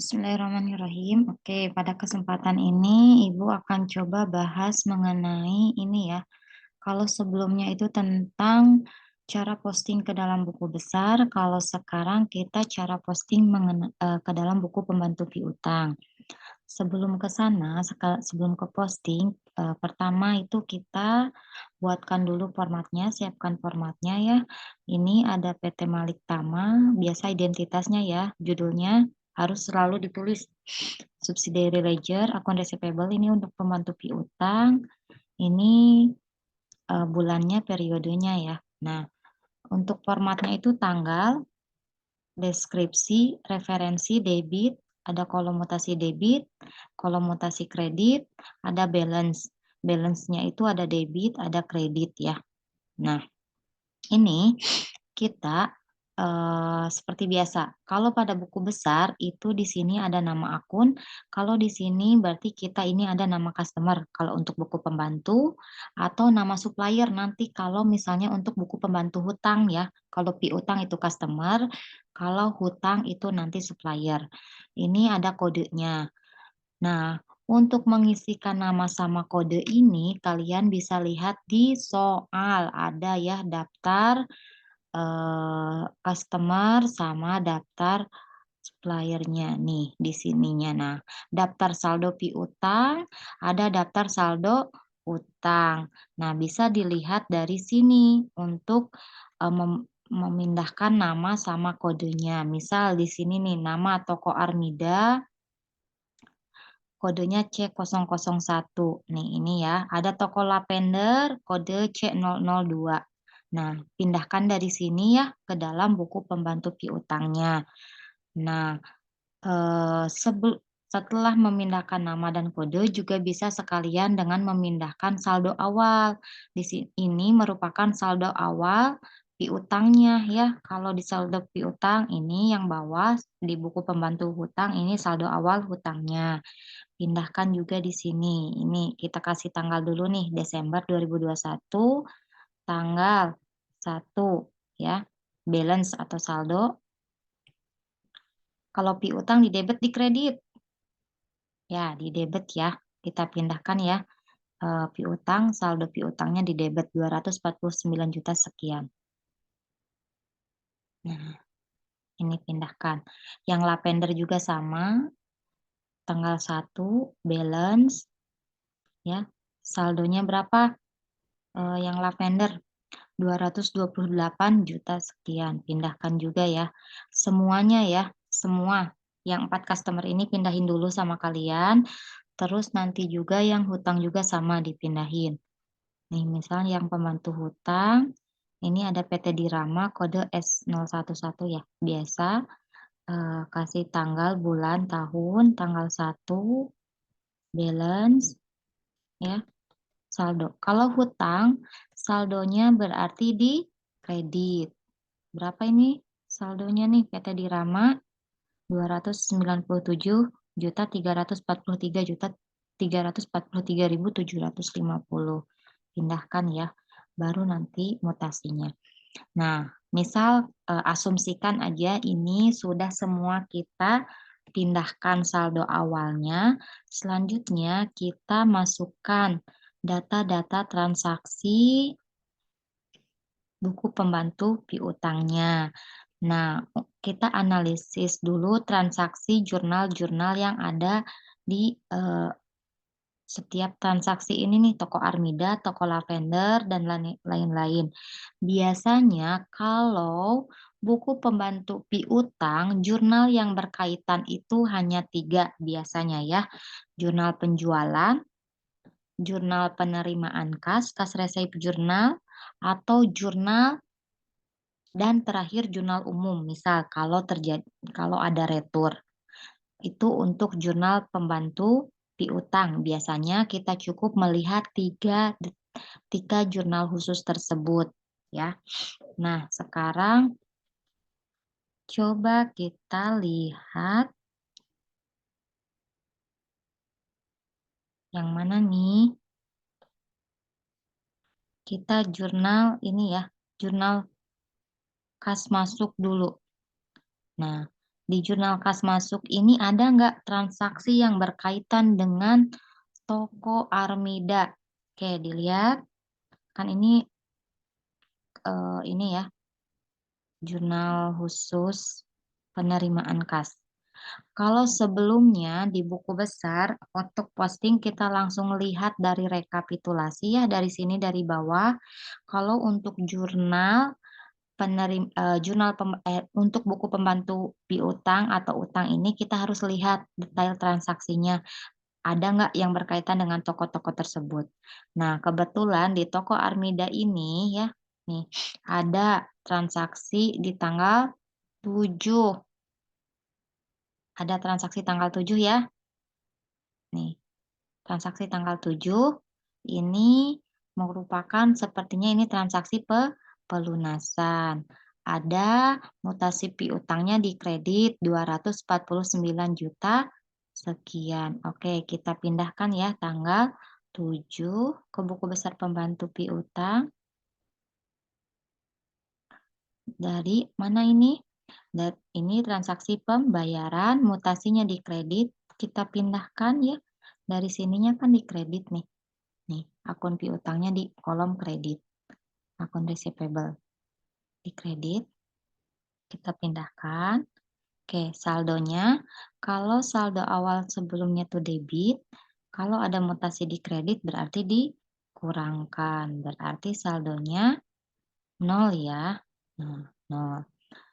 Bismillahirrahmanirrahim. Oke, pada kesempatan ini Ibu akan coba bahas mengenai ini ya. Kalau sebelumnya itu tentang cara posting ke dalam buku besar, kalau sekarang kita cara posting ke dalam buku pembantu piutang. Sebelum ke sana, sebelum ke posting, pertama itu kita buatkan dulu formatnya, siapkan formatnya ya. Ini ada PT Malik Tama, biasa identitasnya ya, judulnya harus selalu ditulis subsidiary ledger, akun receivable ini untuk pembantu piutang, ini bulannya, periodenya ya. Nah, untuk formatnya itu tanggal, deskripsi, referensi, debit, ada kolom mutasi debit, kolom mutasi kredit, ada balance. Balance-nya itu ada debit, ada kredit ya. Nah, ini kita seperti biasa. Kalau pada buku besar itu di sini ada nama akun, kalau di sini berarti kita ini ada nama customer kalau untuk buku pembantu atau nama supplier nanti kalau misalnya untuk buku pembantu hutang ya. Kalau piutang itu customer, kalau hutang itu nanti supplier. Ini ada kodenya. Nah, untuk mengisikan nama sama kode ini kalian bisa lihat di soal ada ya daftar customer sama daftar suppliernya nih di sininya. Nah, daftar saldo piutang, ada daftar saldo utang. Nah, bisa dilihat dari sini untuk memindahkan nama sama kodenya. Misal di sini nih nama toko Armida, kodenya C001. Nih ini ya, ada toko Lavender, kode C002. Nah, pindahkan dari sini ya ke dalam buku pembantu piutangnya. Nah, setelah memindahkan nama dan kode juga bisa sekalian dengan memindahkan saldo awal. Di ini merupakan saldo awal piutangnya ya. Kalau di saldo piutang ini yang bawah di buku pembantu hutang ini saldo awal hutangnya. Pindahkan juga di sini. Ini kita kasih tanggal dulu nih, Desember 2021, tanggal 1 ya. Balance atau saldo. Kalau piutang di debit di kredit. Ya, di debit ya. Kita pindahkan ya. Piutang, saldo piutangnya di debit 249 juta sekian. Nah, ini pindahkan. Yang lavender juga sama. Tanggal 1, balance ya. Saldonya berapa? Yang lavender 228 juta sekian. Pindahkan juga ya. Semuanya ya, semua. Yang 4 customer ini pindahin dulu sama kalian. Terus nanti juga yang hutang juga sama dipindahin. Nih, misalnya yang pembantu hutang, ini ada PT Dirama kode S011 ya. Biasa kasih tanggal, bulan, tahun, tanggal 1, balance ya, saldo. Kalau hutang, saldonya berarti di kredit. Berapa ini saldonya nih PT Dirama? 297.343.343.750. Pindahkan ya, baru nanti mutasinya. Nah, misal asumsikan aja ini sudah semua kita pindahkan saldo awalnya, selanjutnya kita masukkan data-data transaksi buku pembantu piutangnya. Nah, kita analisis dulu transaksi jurnal-jurnal yang ada di setiap transaksi ini nih, toko Armida, toko Lavender, dan lain-lain. Biasanya kalau buku pembantu piutang, jurnal yang berkaitan itu hanya 3 biasanya ya. Jurnal penjualan, jurnal penerimaan kas, kas resip jurnal, atau jurnal dan terakhir jurnal umum. Misal kalau ada retur. Itu untuk jurnal pembantu piutang. Biasanya kita cukup melihat tiga jurnal khusus tersebut ya. Nah, sekarang coba kita lihat yang mana nih? Kita jurnal ini ya, jurnal kas masuk dulu. Nah, Di jurnal kas masuk ini ada nggak transaksi yang berkaitan dengan toko Armida? Oke, dilihat, kan ini ya, jurnal khusus penerimaan kas. Kalau sebelumnya di buku besar, untuk posting kita langsung lihat dari rekapitulasi ya, dari sini dari bawah. Kalau untuk untuk buku pembantu piutang atau utang ini kita harus lihat detail transaksinya. Ada nggak yang berkaitan dengan toko-toko tersebut. Nah, kebetulan di toko Armida ini ya, nih, ada transaksi di tanggal 7, ada transaksi tanggal 7 ya. Nih, transaksi tanggal 7 ini merupakan sepertinya ini transaksi pelunasan. Ada mutasi piutangnya di kredit 249 juta sekian. Oke, kita pindahkan ya tanggal 7 ke buku besar pembantu piutang. Dari mana ini? Ini transaksi pembayaran, mutasinya di kredit, kita pindahkan ya. Dari sininya kan di kredit nih. Nih, akun piutangnya di kolom kredit, akun receivable. Di kredit, kita pindahkan. Oke, saldonya, kalau saldo awal sebelumnya tuh debit, kalau ada mutasi di kredit berarti dikurangkan, berarti saldonya 0 ya. Nah, 0.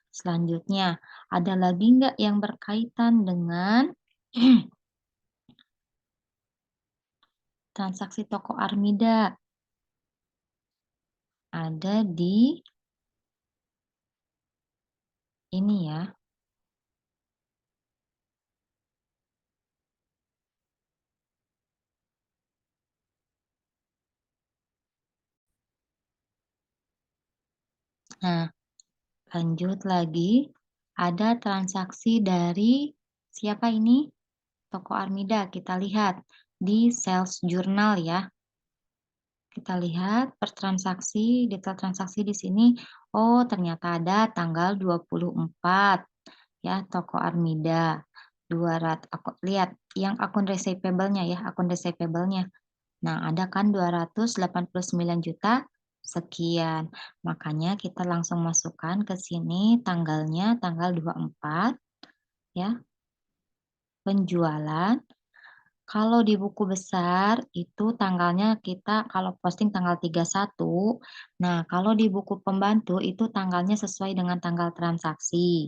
Selanjutnya, ada lagi nggak yang berkaitan dengan transaksi toko Armida? Ada di ini ya. Nah, lanjut lagi, ada transaksi dari siapa ini? Toko Armida, kita lihat di sales journal ya. Kita lihat per transaksi, detail transaksi di sini. Oh, ternyata ada tanggal 24 ya, toko Armida. 200, aku lihat yang akun receivable-nya ya, akun receivable-nya. Nah, ada kan 289 juta sekian. Makanya kita langsung masukkan ke sini tanggalnya tanggal 24 ya, penjualan. Kalau di buku besar itu tanggalnya kita kalau posting tanggal 31. Nah, kalau di buku pembantu itu tanggalnya sesuai dengan tanggal transaksi.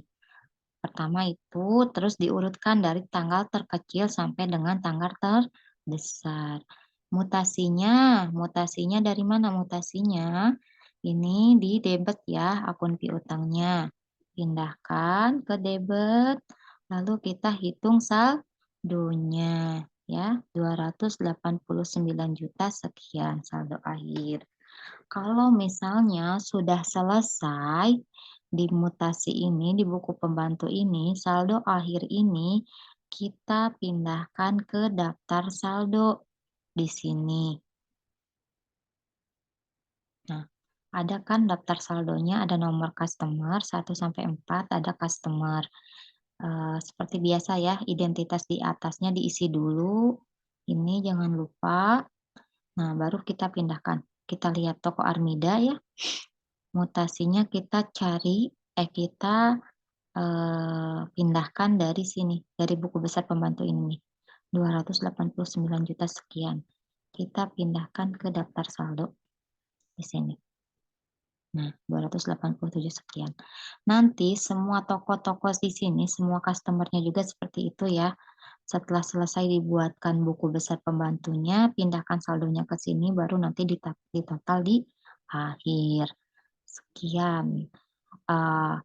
Pertama itu terus diurutkan dari tanggal terkecil sampai dengan tanggal terbesar. Mutasinya dari mana mutasinya? Ini di debit ya, akun piutangnya. Pindahkan ke debit, lalu kita hitung saldonya ya, 289 juta sekian saldo akhir. Kalau misalnya sudah selesai di mutasi ini, di buku pembantu ini, saldo akhir ini kita pindahkan ke daftar saldo di sini. Nah, ada kan daftar saldonya, ada nomor customer 1 sampai 4, ada customer. Seperti biasa ya, identitas di atasnya diisi dulu. Ini jangan lupa. Nah, baru kita pindahkan. Kita lihat toko Armida ya. Mutasinya kita pindahkan dari sini, dari buku besar pembantu ini. 289 juta sekian. Kita pindahkan ke daftar saldo di sini. Nah, 287 sekian. Nanti semua toko-toko di sini, semua customer-nya juga seperti itu ya. Setelah selesai dibuatkan buku besar pembantunya, pindahkan saldonya ke sini, baru nanti ditotal di akhir. Sekian. Uh,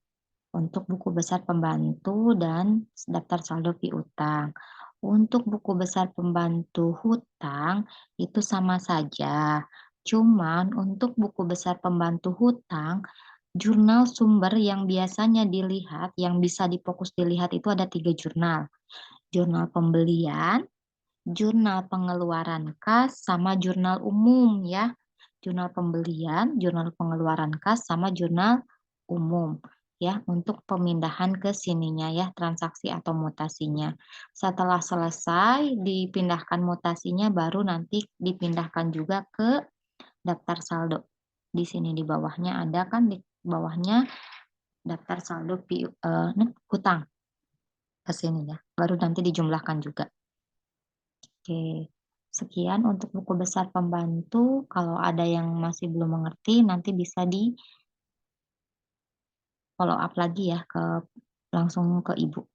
untuk buku besar pembantu dan daftar saldo piutang. Untuk buku besar pembantu hutang itu sama saja. Cuman untuk buku besar pembantu hutang, jurnal sumber yang biasanya dilihat, yang bisa difokus dilihat itu ada 3 jurnal. Jurnal pembelian, jurnal pengeluaran kas, sama jurnal umum ya. Jurnal pembelian, jurnal pengeluaran kas, sama jurnal umum. ya untuk pemindahan ke sininya ya, transaksi atau mutasinya. Setelah selesai dipindahkan mutasinya baru nanti dipindahkan juga ke daftar saldo. Di sini di bawahnya ada kan di bawahnya daftar saldo hutang, ke sini ya, baru nanti dijumlahkan juga. Oke, sekian untuk buku besar pembantu, kalau ada yang masih belum mengerti nanti bisa di-follow up lagi ya langsung ke Ibu.